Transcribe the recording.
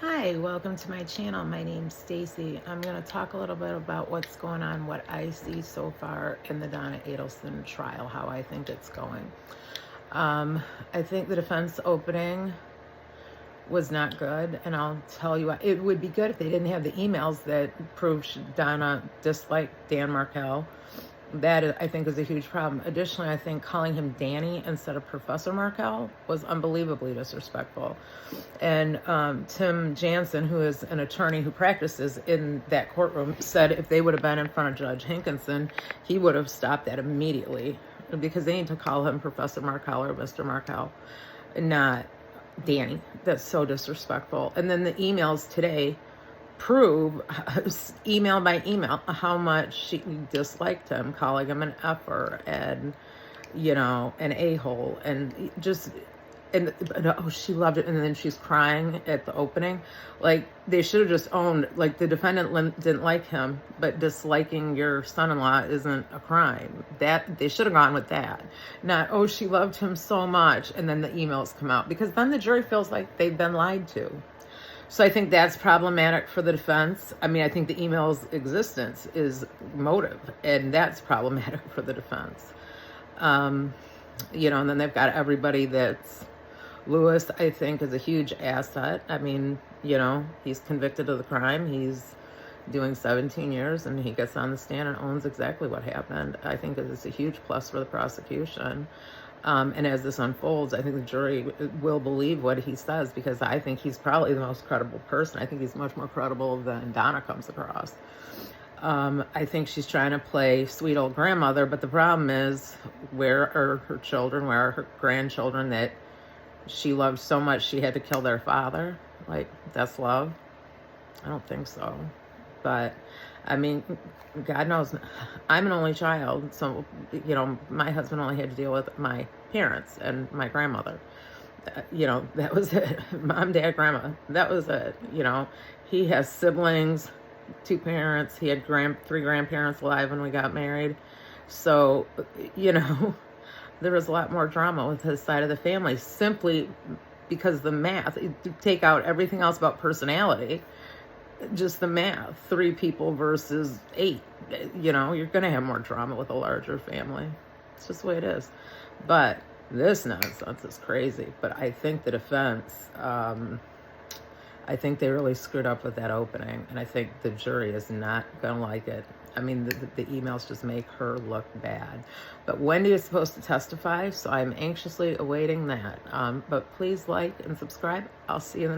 Hi, welcome to my channel. My name's Stacy. I'm going to talk a little bit about what's going on, what I see so far in the Donna Adelson trial, how I think it's going. I think the defense opening was not good, and I'll tell you what, it would be good if they didn't have the emails that proved Donna disliked Dan Markel. That, I think, is a huge problem. Additionally, I think calling him Danny instead of Professor Markel was unbelievably disrespectful. And Tim Jansen, who is an attorney who practices in that courtroom, said if they would have been in front of Judge Hinkinson, he would have stopped that immediately, because they need to call him Professor Markel or Mr. Markel, not Danny. That's so disrespectful. And then the emails today prove, email by email, how much she disliked him, calling him an effer and, an a-hole, and just, and oh, she loved it. And then she's crying at the opening. Like, they should have just owned, like, the defendant didn't like him, but disliking your son-in-law isn't a crime. That, they should have gone with that. Not, oh, she loved him so much, and then the emails come out, because then the jury feels like they've been lied to. So I think that's problematic for the defense. I mean, I think the email's existence is motive, and that's problematic for the defense. And then they've got everybody that's, Lewis, I think, is a huge asset. I mean, he's convicted of the crime. He's doing 17 years, and he gets on the stand and owns exactly what happened. I think it's a huge plus for the prosecution. And as this unfolds, I think the jury will believe what he says, because I think he's probably the most credible person. I think he's much more credible than Donna comes across. I think she's trying to play sweet old grandmother, but the problem is, where are her children? Where are her grandchildren that she loved so much she had to kill their father? Like, that's love? I don't think so. But I mean, God knows, I'm an only child, so my husband only had to deal with my parents and my grandmother. That was it. Mom, dad, grandma, that was it. He has siblings, 2 parents. He had 3 grandparents alive when we got married. So there was a lot more drama with his side of the family, simply because the math. Take out everything else about personality, just the math, 3 people versus 8, you're going to have more drama with a larger family. It's just the way it is. But this nonsense is crazy. But I think the defense, I think they really screwed up with that opening. And I think the jury is not going to like it. I mean, the emails just make her look bad. But Wendy is supposed to testify, so I'm anxiously awaiting that. But please like and subscribe. I'll see you in the next